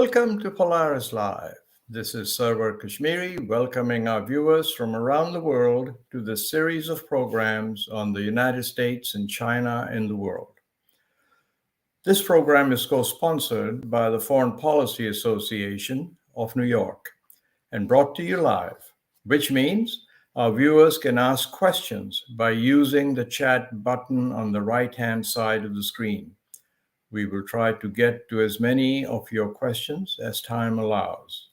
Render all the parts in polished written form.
Welcome to Polaris Live. This is Sarwar Kashmeri welcoming our viewers from around the world to this series of programs on the United States and China in the world. This program is co-sponsored by the Foreign Policy Association of New York and brought to you live, which means our viewers can ask questions by using the chat button on the right-hand side of the screen. We will try to get to as many of your questions as time allows.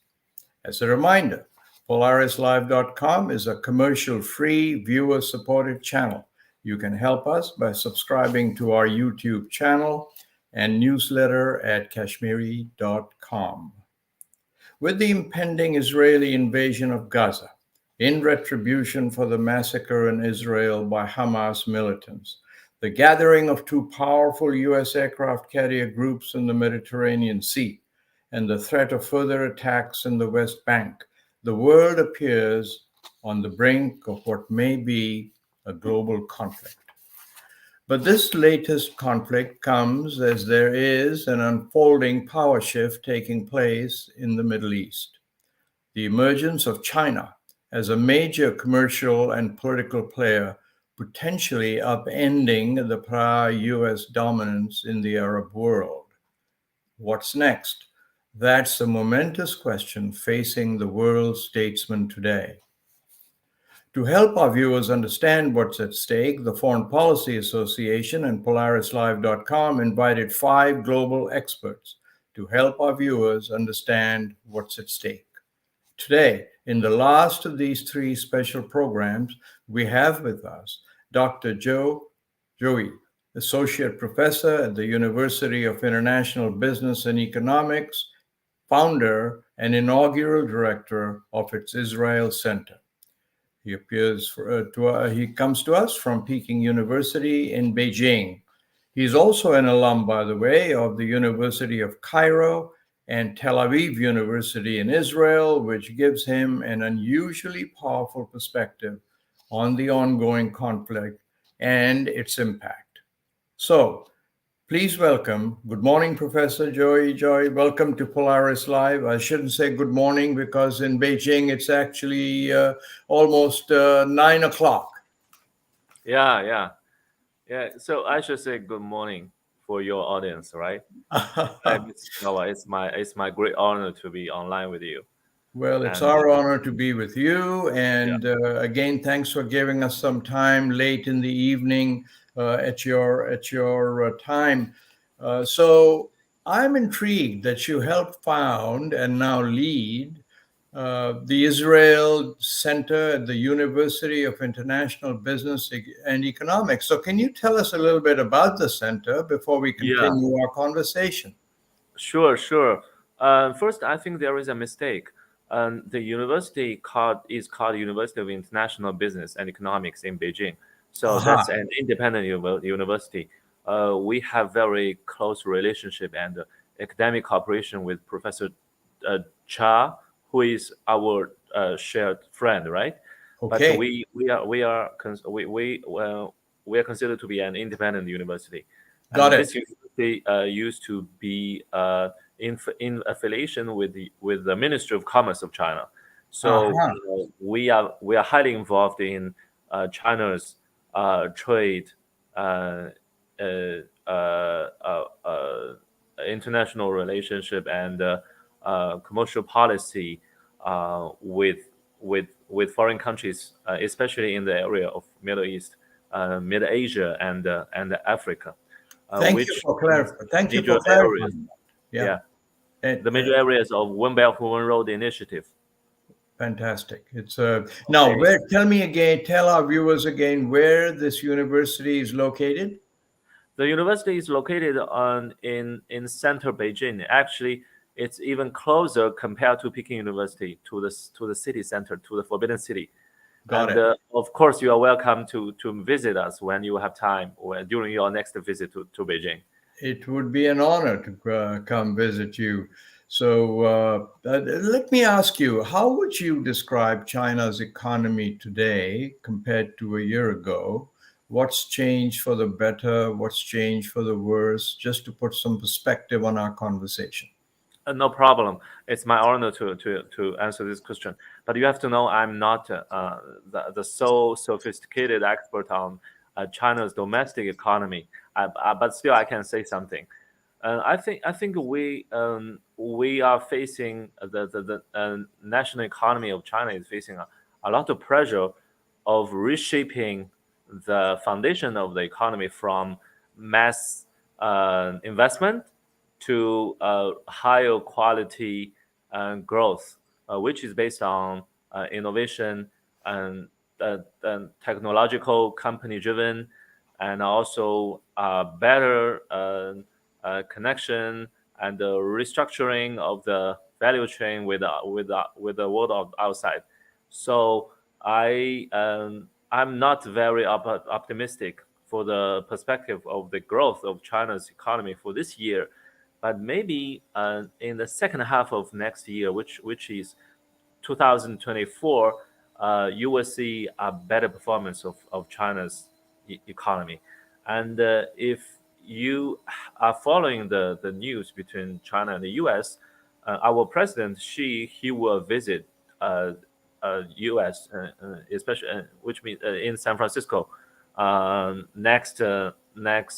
As a reminder, PolarisLive.com is a commercial-free, viewer-supported channel. You can help us by subscribing to our YouTube channel and newsletter at Kashmeri.com. With the impending Israeli invasion of Gaza, in retribution for the massacre in Israel by Hamas militants, the gathering of two powerful U.S. aircraft carrier groups in the Mediterranean Sea, and the threat of further attacks in the West Bank, the world appears on the brink of what may be a global conflict. But this latest conflict comes as there is an unfolding power shift taking place in the Middle East. The emergence of China as a major commercial and political player, potentially upending the prior U.S. dominance in the Arab world. What's next? That's the momentous question facing the world statesman today. To help our viewers understand what's at stake, the Foreign Policy Association and PolarisLive.com invited 5 global experts to help our viewers understand what's at stake. Today, in the last of these 3 special programs, we have with us Dr. ZHU Zhaoyi, Associate Professor at the University of International Business and Economics, founder and inaugural director of its Israel Center. He comes to us from Peking University in Beijing. He's also an alum, by the way, of the University of Cairo and Tel Aviv University in Israel, which gives him an unusually powerful perspective on the ongoing conflict and its impact. So, please welcome, good morning, Professor Zhaoyi. Welcome to Polaris Live. I shouldn't say good morning because in Beijing it's actually almost 9 o'clock. Yeah. So I should say good morning for your audience, right? It's my great honor to be online with you. Well, it's our honor to be with you. And again, thanks for giving us some time late in the evening at your time. So I'm intrigued that you helped found and now lead the Israel Center at the University of International Business and Economics. So can you tell us a little bit about the center before we continue our conversation? Sure. First, I think there is a mistake. The university is called University of International Business and Economics in Beijing. So that's an independent university. We have very close relationship and academic cooperation with Professor Cha, who is our shared friend, right? Okay. But we are considered to be an independent university. Got it. This university used to be in affiliation with the Ministry of Commerce of China. So we are highly involved in China's trade, international relationship, and commercial policy with foreign countries, especially in the area of Middle East, Mid Asia, and Africa. Thank you for clarifying. The major areas of One Belt One Road initiative. Fantastic. It's now. Tell our viewers again where this university is located. The university is located in center Beijing. Actually, it's even closer compared to Peking University, to the city center, to the Forbidden City. Got it. Of course, you are welcome to visit us when you have time or during your next visit to Beijing. It would be an honor to come visit you. So let me ask you, how would you describe China's economy today compared to a year ago? What's changed for the better? What's changed for the worse? Just to put some perspective on our conversation. No problem. It's my honor to answer this question. But you have to know I'm not the so sophisticated expert on China's domestic economy. But still, I can say something. I think we are facing the national economy of China is facing a lot of pressure of reshaping the foundation of the economy from mass investment to higher quality growth, which is based on innovation and technological company driven, and also better connection and the restructuring of the value chain with the world of outside. So I'm not very optimistic for the perspective of the growth of China's economy for this year, but maybe in the second half of next year, which is 2024, you will see a better performance of China's economy. And if you are following the news between China and the U.S., our president Xi he will visit U.S. Especially which means in San Francisco next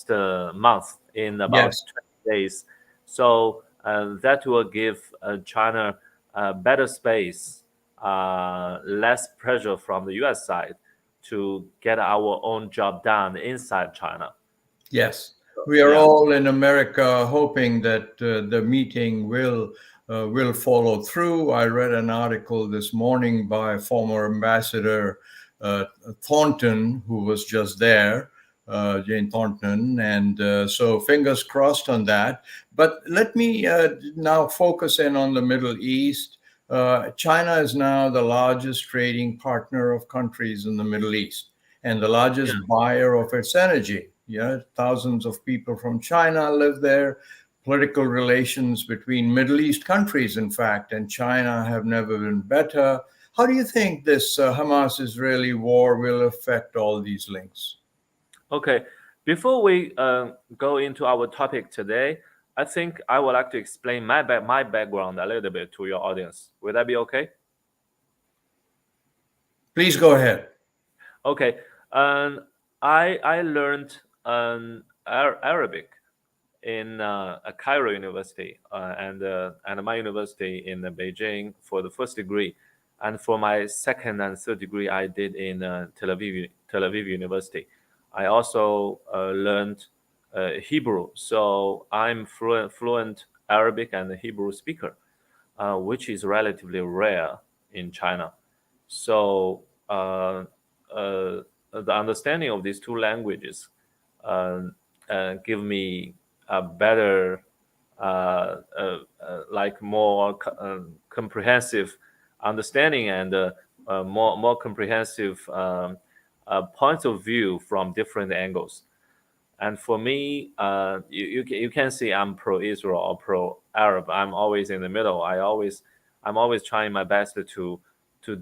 month in about Yes. 20 days. So that will give China better space, less pressure from the U.S. side to get our own job done inside China. Yes, we are Yeah. all in America hoping that the meeting will follow through. I read an article this morning by former Ambassador Thornton, who was just there, Jane Thornton, and so fingers crossed on that. But let me now focus in on the Middle East. China is now the largest trading partner of countries in the Middle East and the Yeah. largest buyer of its energy. Yeah, thousands of people from China live there. Political relations between Middle East countries, in fact, and China have never been better. How do you think this Hamas-Israeli war will affect all these links? Okay. Before we go into our topic today, I think I would like to explain my background a little bit to your audience. Would that be okay? Please go ahead. Okay. Um, I learned Arabic in Cairo University and my university in Beijing for the first degree, and for my second and third degree I did in Tel Aviv University. I also learned Hebrew, so I'm fluent Arabic and Hebrew speaker, which is relatively rare in China. So the understanding of these two languages uh, give me a better, like more comprehensive understanding and more comprehensive points of view from different angles. And for me, you can see I'm pro-Israel or pro-Arab. I'm always in the middle. I'm always trying my best to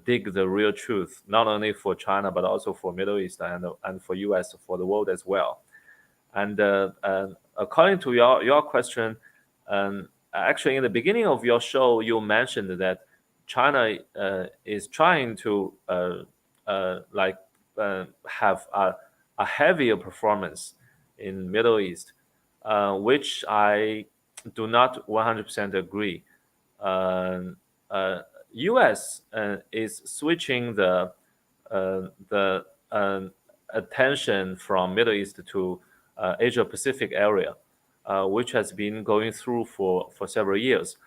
dig the real truth, not only for China but also for Middle East and for U.S. for the world as well. And according to your question, actually in the beginning of your show, you mentioned that China is trying to have a heavier performance in Middle East, which I do not 100% agree. U.S. Is switching the attention from Middle East to Asia Pacific area, which has been going through for several years.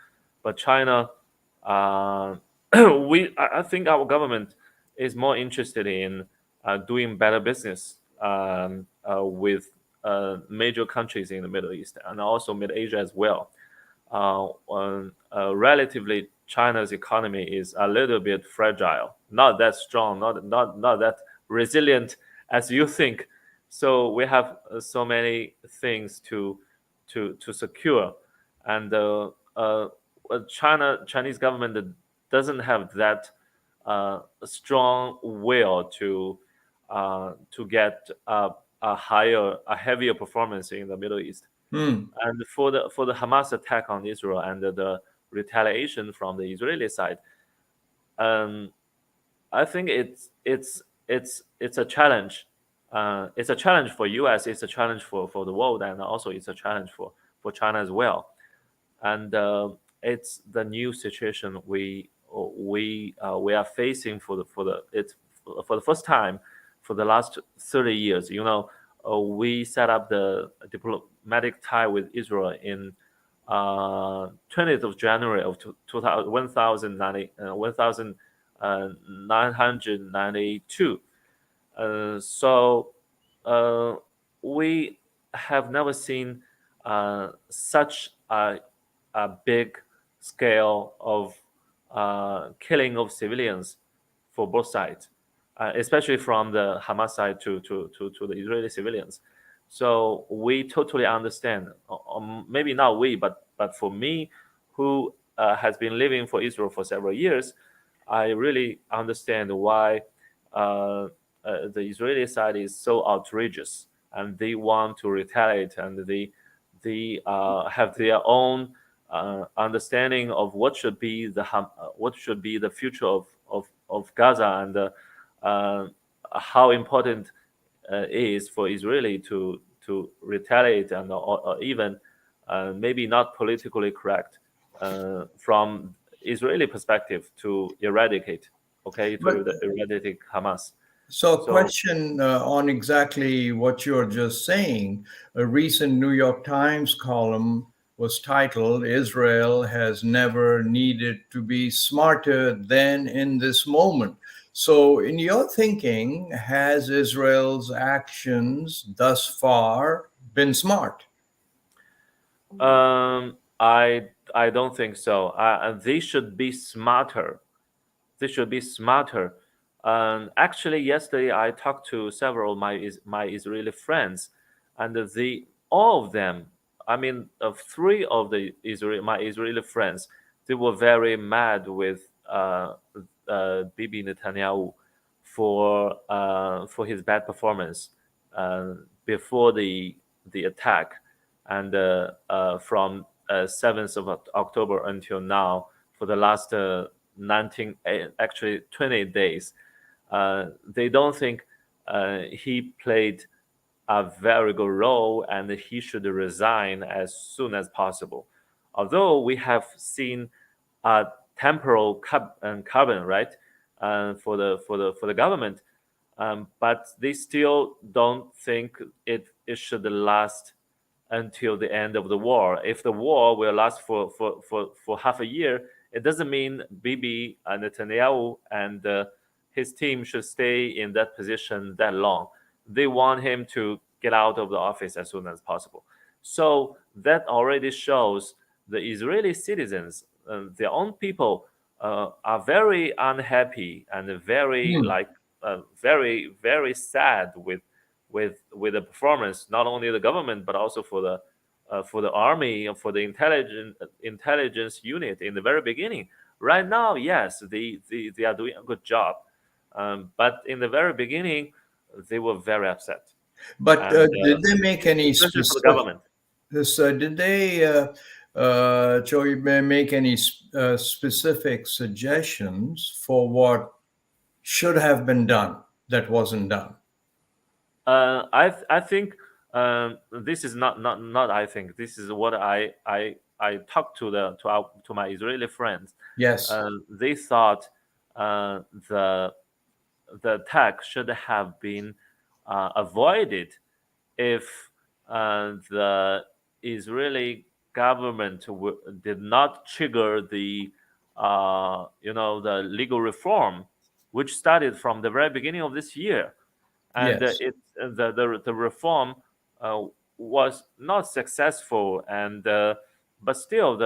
But China, uh, I think our government is more interested in doing better business with major countries in the Middle East and also Mid Asia as well. Relatively, China's economy is a little bit fragile, not that strong, not that resilient as you think. So we have so many things to secure, and Chinese government doesn't have that strong will to get a heavier performance in the Middle East. Hmm. And for the Hamas attack on Israel and retaliation from the Israeli side. Um, I think it's a challenge. It's a challenge for U.S. It's a challenge for the world, and also it's a challenge for China as well. And it's the new situation we are facing for the first time for the last 30 years. We set up the diplomatic tie with Israel in 20th of January of 1992. So uh, we have never seen such a big scale of killing of civilians for both sides, especially from the Hamas side to the Israeli civilians. So we totally understand. Maybe not we, but for me, who has been living for Israel for several years, I really understand why the Israeli side is so outrageous, and they want to retaliate, and they have their own understanding of what should be the future of Gaza, and how important is for Israeli to retaliate, and or even maybe not politically correct from Israeli perspective to eradicate, okay, But to eradicate Hamas. so, a So question on exactly what you're just saying. A recent New York Times column was titled, Israel has never needed to be smarter than in this moment. So, in your thinking, has Israel's actions thus far been smart? I don't think so. They should be smarter. They should be smarter. Actually, yesterday I talked to several of my Israeli friends, and all of them, I mean, three of my Israeli friends, they were very mad with Bibi Netanyahu for his bad performance uh, before the attack, and from 7th of October until now, for the last 19, actually 20 days, they don't think he played a very good role, and he should resign as soon as possible. Although we have seen a temporal carbon, right, for the government, but they still don't think it should last until the end of the war. If the war will last for half a year, it doesn't mean Bibi Netanyahu and his team should stay in that position that long. They want him to get out of the office as soon as possible. So that already shows the Israeli citizens, their own people, are very unhappy and very Hmm. like very sad with the performance, not only the government but also for the army and for the intelligence unit in the very beginning. Right now, yes, they are doing a good job, but in the very beginning, they were very upset, But and did they make any especially for the specific? government. Did they, Joey, make any specific suggestions for what should have been done that wasn't done? I think this is not I think this is what I talked to my Israeli friends. Yes. They thought uh, the the attack should have been avoided if the Israeli government did not trigger the legal reform, which started from the very beginning of this year, and Yes. the reform uh, was not successful, and but still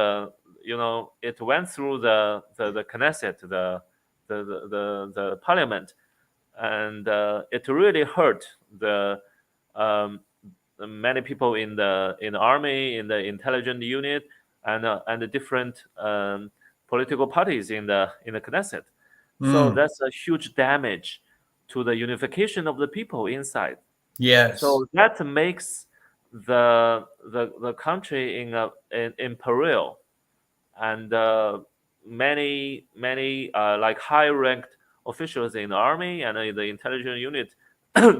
it went through the Knesset, the parliament, and it really hurt um, the many people in the army, in the intelligence unit, and the different political parties in the Knesset. So Mm. that's a huge damage to the unification of the people inside. Yes. So that makes the country in peril. and many like high-ranked officials in the army and in the intelligence unit,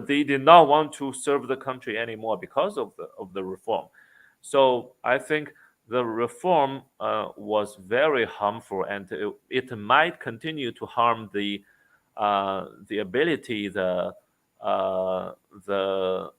they did not want to serve the country anymore because of the reform. So I think the reform was very harmful, and it might continue to harm the ability, uh, the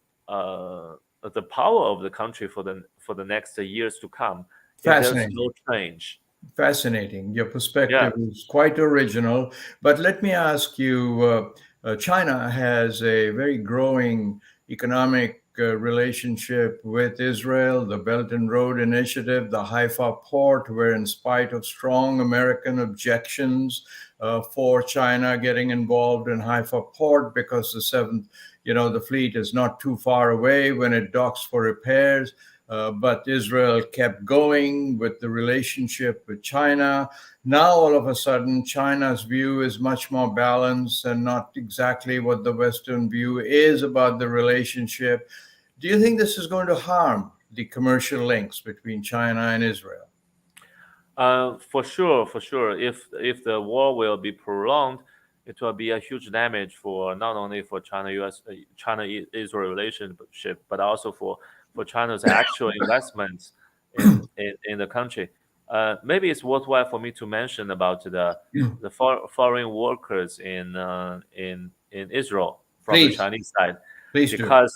the power of the country for the next years to come if there's Fascinating. no change. Fascinating. Your Yeah. perspective is quite original. But let me ask you, China has a very growing economic relationship with Israel, the Belt and Road Initiative, the Haifa port, where, in spite of strong American objections for China getting involved in Haifa port because the seventh, the fleet is not too far away when it docks for repairs. But Israel kept going with the relationship with China. Now, all of a sudden, China's view is much more balanced and not exactly what the Western view is about the relationship. Do you think this is going to harm the commercial links between China and Israel? For sure, for sure. If the war will be prolonged, it will be a huge damage for not only for China-Israel relationship, but also for China's actual investments in the country. Maybe it's worthwhile for me to mention about the foreign workers in Israel from the Please, Chinese side, please do. because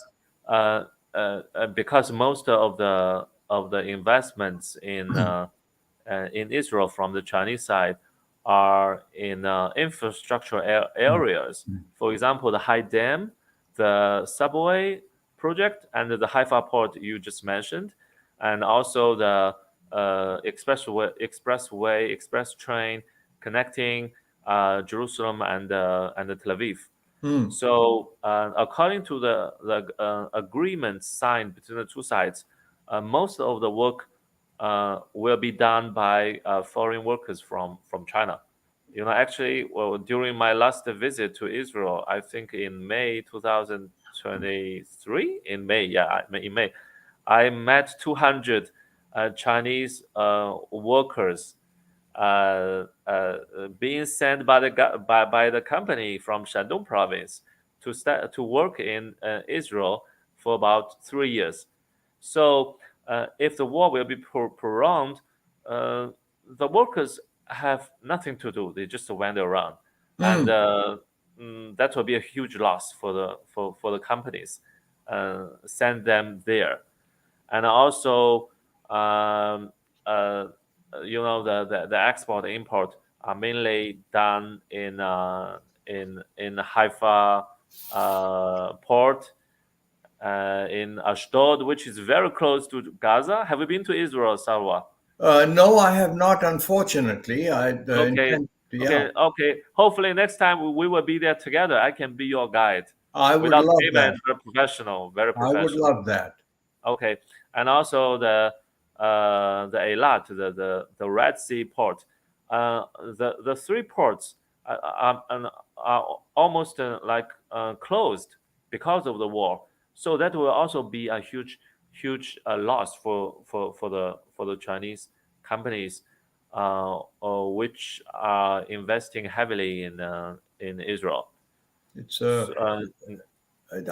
because most of the investments in Israel from the Chinese side are in infrastructure areas. For example, the High Dam, the subway project, and the Haifa port you just mentioned, and also the express train connecting Jerusalem and Tel Aviv. Hmm. So, according to the agreement signed between the two sides, most of the work will be done by foreign workers from China. Actually, well, during my last visit to Israel, I think in May 2023, in May, yeah, in May, I met 200 Chinese workers being sent by by the company from Shandong province to work in Israel for about 3 years. So if the war will be prolonged, uh, the workers have nothing to do. They just wander around, and Hmm. that will be a huge loss for the companies. Send them there, and also um, uh, the export import are mainly done in Haifa port, in Ashdod, which is very close to Gaza. Have you been to Israel, Sarwar? No, I have not, unfortunately. I Okay, intend to, yeah. okay. Hopefully, next time we will be there together. I can be your guide I would without love payment. that. Very professional, very I would professional. love that. Okay, and also the Eilat, the Red Sea port, the three ports are almost closed because of the war. So that will also be a huge loss for the Chinese companies, which are investing heavily in Israel. It's So,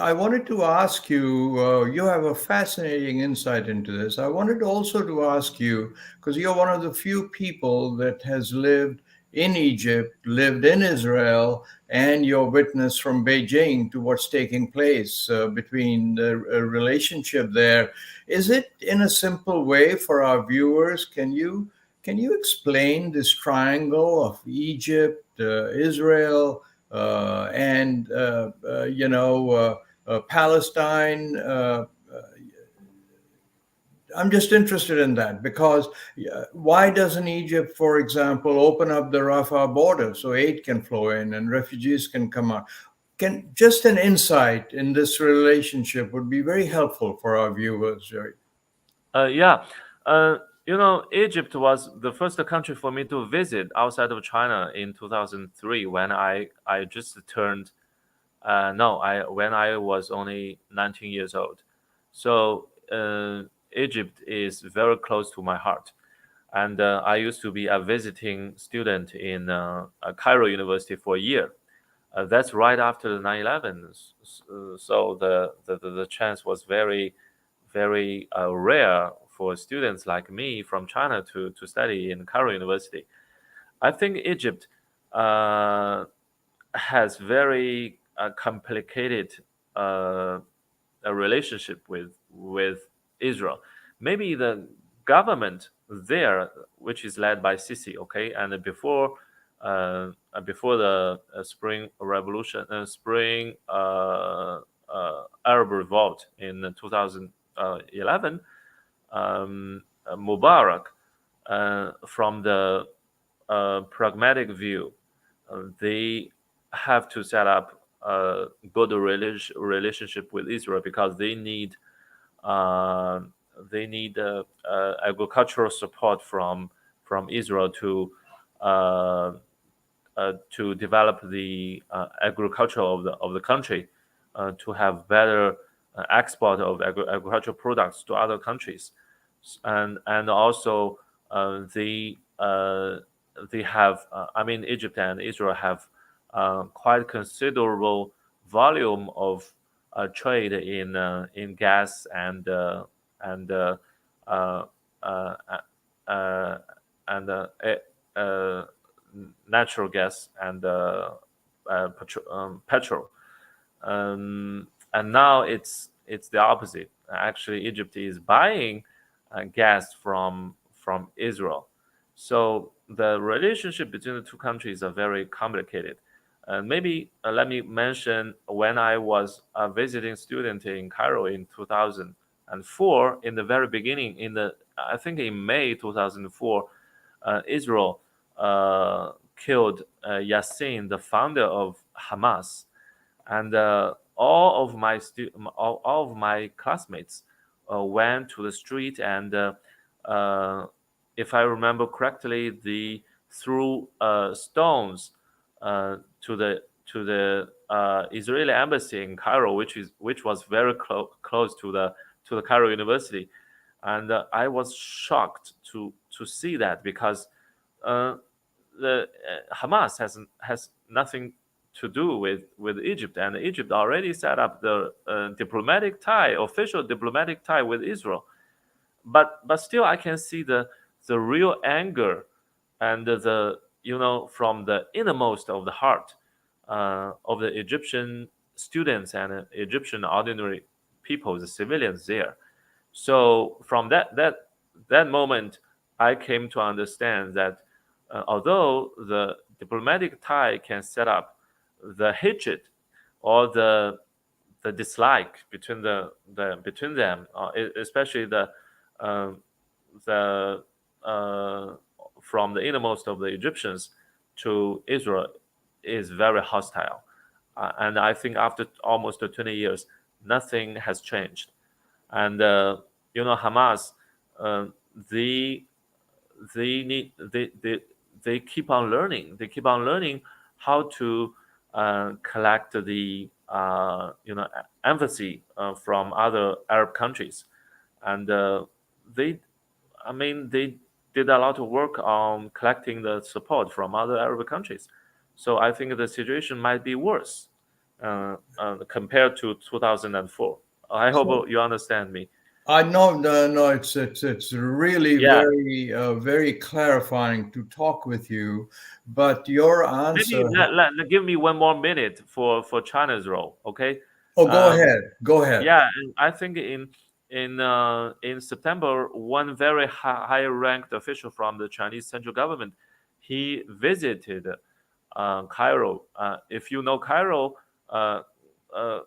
I wanted to ask you, you have a fascinating insight into this. I wanted also to ask you, because you're one of the few people that has lived in Egypt, lived in Israel, and you're witness from Beijing to what's taking place between the relationship there. Is it in a simple way for our viewers? Can you explain this triangle of Egypt, Israel, and Palestine? I'm just interested in that because why doesn't Egypt, for example, open up the Rafah border so aid can flow in and refugees can come out? Can just an insight in this relationship would be very helpful for our viewers, Jerry. yeah, Egypt was the first country for me to visit outside of China in 2003 when I just turned no I when I was only 19 years old. So Egypt is very close to my heart. And I used to be a visiting student in Cairo University for a year. That's right after the 9/11. So the chance was very, very rare for students like me from China to study in Cairo University. I think Egypt has very complicated a relationship with Israel. Maybe the government there, which is led by Sisi, okay, and before the Spring Revolution, Spring Arab Revolt in 2011, Mubarak, from the pragmatic view, they have to set up a good relationship with Israel because uh, they need agricultural support from Israel uh, to develop the agriculture of the country, to have better export of agricultural products to other countries, and also they have I mean Egypt and Israel have quite considerable volume of trade in gas and uh, uh, uh, and natural gas and petrol. And now it's the opposite. Actually, Egypt is buying gas from Israel. So the relationship between the two countries are very complicated. And maybe let me mention when I was a visiting student in Cairo in 2004, in the very beginning, I think in May 2004, Israel killed Yassin, the founder of Hamas, and all of my classmates went to the street and uh, if I remember correctly, they threw stones to the Israeli embassy in Cairo, which was very close to the Cairo University, and I was shocked to see that because uh, the Hamas has nothing to do with Egypt, and Egypt already set up the official diplomatic tie with Israel. But still, I can see the real anger and the from the innermost of the heart of the Egyptian students and Egyptian ordinary people, the civilians there. So from that moment, I came to understand that although the diplomatic tie can set up, the hatred or the dislike between them, especially um, the from the innermost of the Egyptians to Israel, is very hostile. And I think after almost 20 years, nothing has changed. And Hamas, uh, they they need they keep on learning. They keep on learning how to collect the empathy from other Arab countries, and they, I mean, they did a lot of work on collecting the support from other Arab countries. So I think the situation might be worse compared to 2004. I So hope you understand me. I know, no, no, it's really Yeah, very clarifying to talk with you, but your maybe answer. give me one more minute for China's role, okay? Oh, go Um, ahead, go ahead. yeah, and I think in September, one very high-ranked official from the Chinese central government, he visited Cairo. If you know Cairo, uh, uh,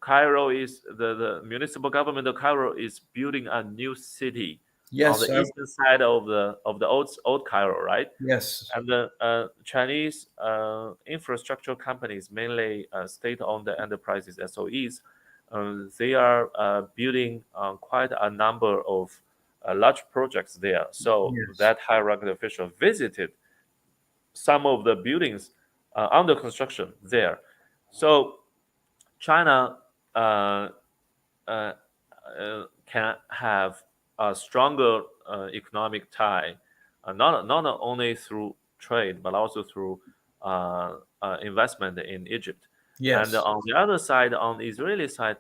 Cairo is the municipal government of Cairo is building a new city on Yes, the eastern side of the old Cairo, right? yes, And the Chinese infrastructure companies, mainly state-owned enterprises (SOEs), they are building quite a number of large projects there. So yes. that high-ranked official visited some of the buildings under construction there. So China uh, can have a stronger economic tie not only through trade but also through investment in Egypt. And Yes. on the other side, on the Israeli side,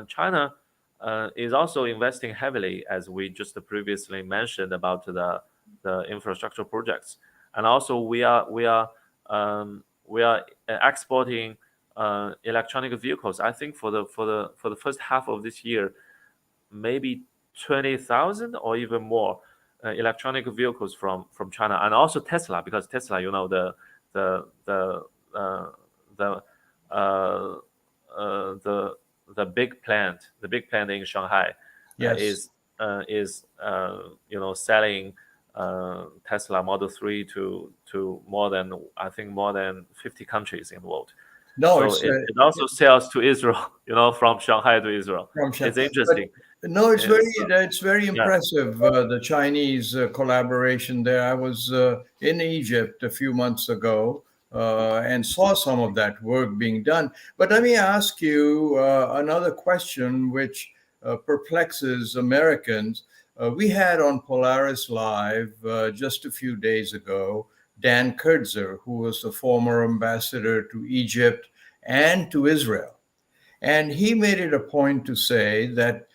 China is also investing heavily, as we just previously mentioned about the infrastructure projects. And also we are exporting electronic vehicles. I think for the first half of this year, maybe 20,000 or even more electronic vehicles from China, and also Tesla, because Tesla, the the uh, the uh, the big plant in Shanghai Yes. is selling Tesla Model 3 to more than 50 countries in the world. No, So it's it also sells to Israel, from Shanghai to Israel. from China. It's But interesting. no, It's it's very yeah. impressive, the Chinese collaboration there. I was in Egypt a few months ago and saw some of that work being done. But let me ask you another question which perplexes Americans. We had on Polaris Live just a few days ago Dan Kurtzer, who was the former ambassador to Egypt and to Israel. And he made it a point to say that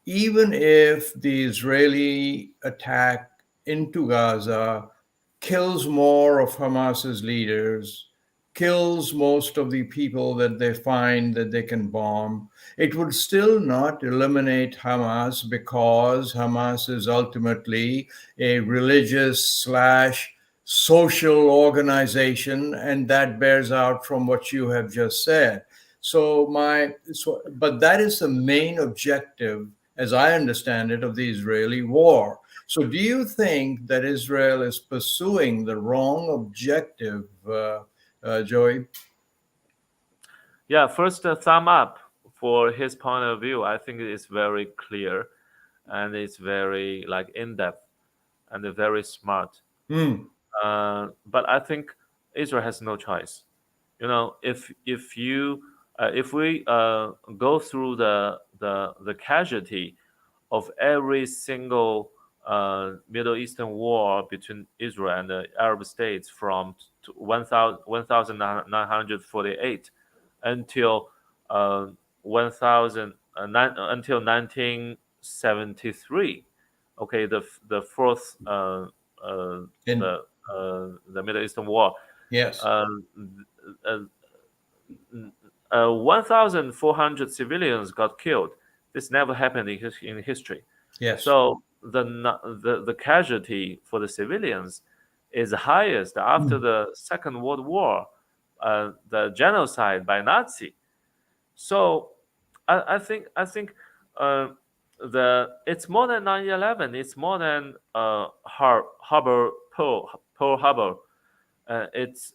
even if the Israeli attack into Gaza kills more of Hamas's leaders, kills most of the people that they find that they can bomb, it would still not eliminate Hamas, because Hamas is ultimately a religious slash social organization, and that bears out from what you have just said. But that is the main objective, as I understand it, of the Israeli war. So, do you think that Israel is pursuing the wrong objective, Joey? Yeah, first, a thumb up for his point of view. I think it's very clear, and it's very like in depth and very smart. Mm, But I think Israel has no choice. If we go through the casualty of every single Middle Eastern war between Israel and the Arab states from 1948 until 1973. Okay, the fourth in the Middle Eastern War. yes, Uh, uh, 1,400 civilians got killed. This never happened in history. yes, So the casualty for the civilians is highest after mm, the Second World War, the genocide by Nazi. So I think uh, it's more than 9/11. It's more than Pearl Harbor. It's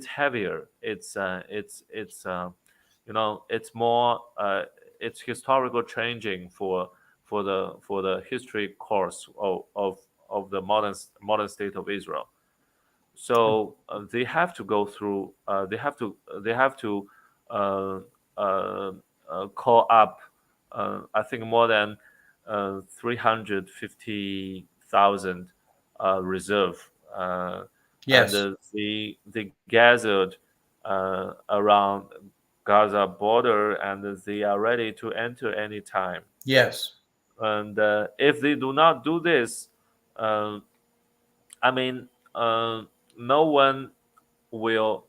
heavier. It's more it's historical changing for the history course of the modern state of Israel. So they have to go through. They have to uh, uh, call up. I think more than 350,000 reserve, and yes, they gathered around Gaza border, and they are ready to enter anytime. yes, And if they do not do this, uh, I mean, no one will,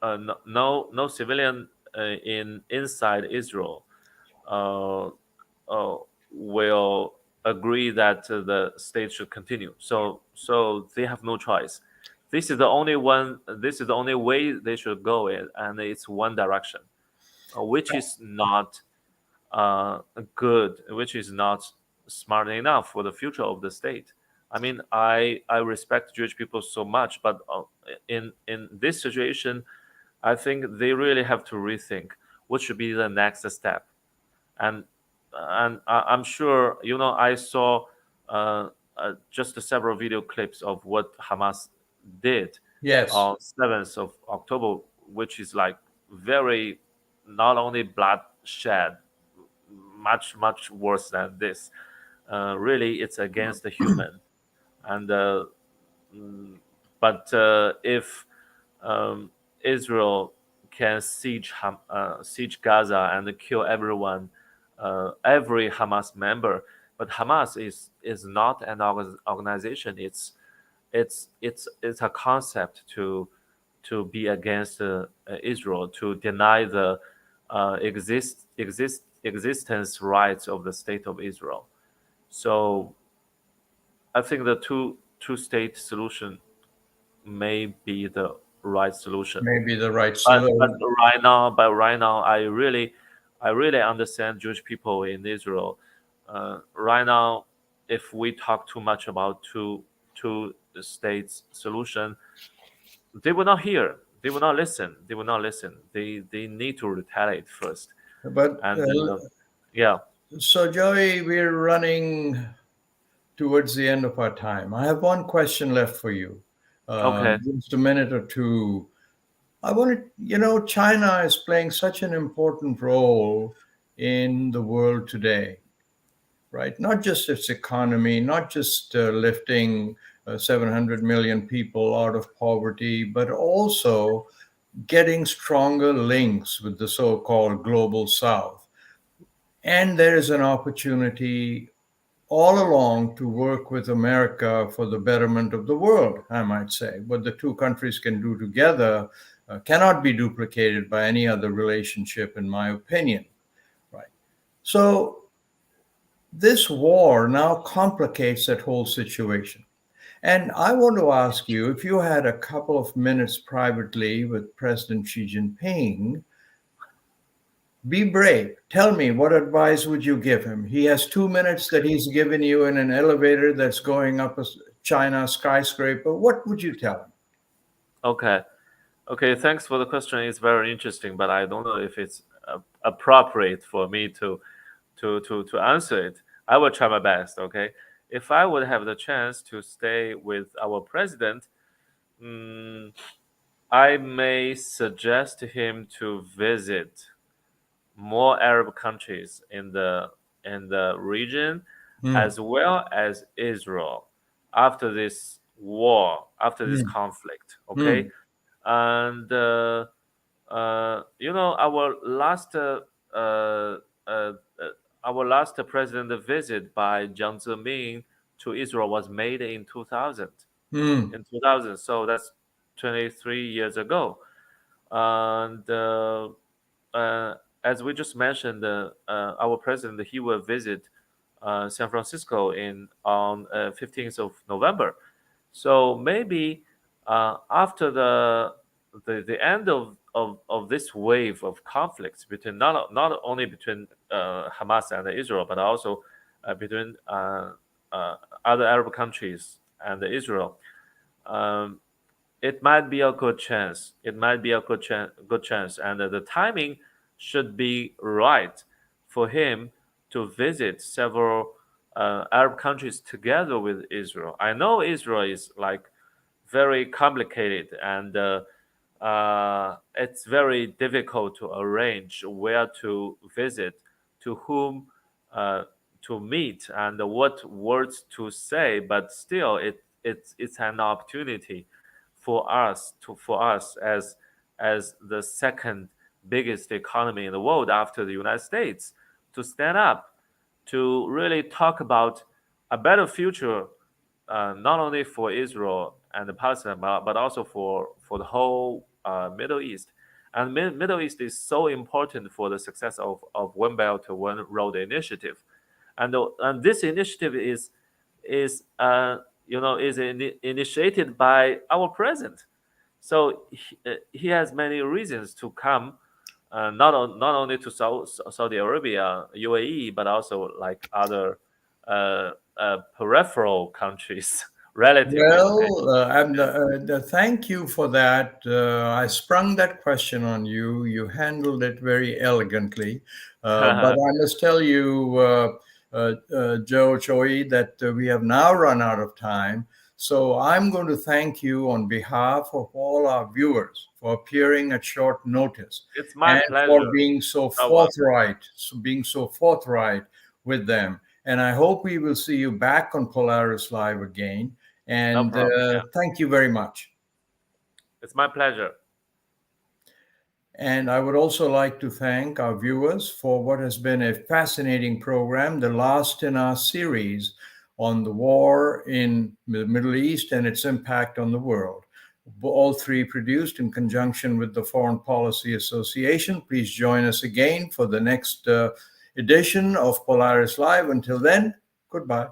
no civilian in inside Israel uh, will agree that the state should continue. So they have no choice. This is the only one. This is the only way they should go in, and it's one direction, which is not good, which is not smart enough for the future of the state. I mean, I respect Jewish people so much, but in this situation, I think they really have to rethink what should be the next step. And I'm sure I saw just several video clips of what Hamas did yes, on 7th of October, which is like very not only bloodshed, much worse than this. Really, it's against the human, and but if Israel can siege Gaza and kill everyone, every Hamas member, but Hamas is not an organization. It's a concept to be against Israel, to deny the existence rights of the state of Israel. So I think the two state solution may be the right solution. Maybe the right But solution. right now, I really understand Jewish people in Israel. Right now, if we talk too much about two states solution, they will not hear. They will not listen. They will not listen. They need to retaliate first. But And yeah, so, Joey, we're running towards the end of our time. I have one question left for you. okay, Just a minute or two. I wanted, China is playing such an important role in the world today, right? Not just its economy, not just lifting 700 million people out of poverty, but also getting stronger links with the so-called global South. And there is an opportunity all along to work with America for the betterment of the world, I might say. What the two countries can do together cannot be duplicated by any other relationship, in my opinion. Right. So this war now complicates that whole situation. And I want to ask you, if you had a couple of minutes privately with President Xi Jinping, be brave. Tell me, what advice would you give him? He has 2 minutes that he's given you in an elevator that's going up a China skyscraper. What would you tell him? okay. Okay, thanks for the question. It's very interesting, but I don't know if it's appropriate for me to answer it. I will try my best. Okay, if I would have the chance to stay with our president, mm, I may suggest him to visit more Arab countries in the region, Hmm. as well as Israel, after this war, after this Hmm. conflict. Okay, Hmm. and our uh, uh, our last president visit by Jiang Zemin to Israel was made in 2000. Hmm. In 2000, so that's 23 years ago. And uh, as we just mentioned, our president he will visit San Francisco in on 15th of November. So maybe after the end of this wave of conflicts between not only between Hamas and Israel, but also between uh, other Arab countries and Israel, um, it might be a good chance. It might be a good chance, and the timing should be right for him to visit several Arab countries together with Israel. I know Israel is like very complicated, and it's very difficult to arrange where to visit, to whom uh, to meet, and what words to say. But still, it's an opportunity for us as the second biggest economy in the world after the United States to stand up to really talk about a better future, not only for Israel and Palestine, but also for the whole Middle East. And Middle East is so important for the success of One Belt One Road initiative, and this initiative is is initiated by our president. So he has many reasons to come, not only to Saudi Arabia, UAE, but also like other peripheral countries, relatively. Okay. Well, thank you for that. I sprung that question on you. You handled it very elegantly. But I must tell you, Joe Choi, that we have now run out of time. So I'm going to thank you on behalf of all our viewers for appearing at short notice It's my and for pleasure, Sarwar. being so forthright with them. And I hope we will see you back on Polaris Live again. And No problem. Yeah. thank you very much. It's my pleasure. And I would also like to thank our viewers for what has been a fascinating program, the last in our series on the war in the Middle East and its impact on the world. All three produced in conjunction with the Foreign Policy Association. Please join us again for the next edition of Polaris Live. Until then, goodbye.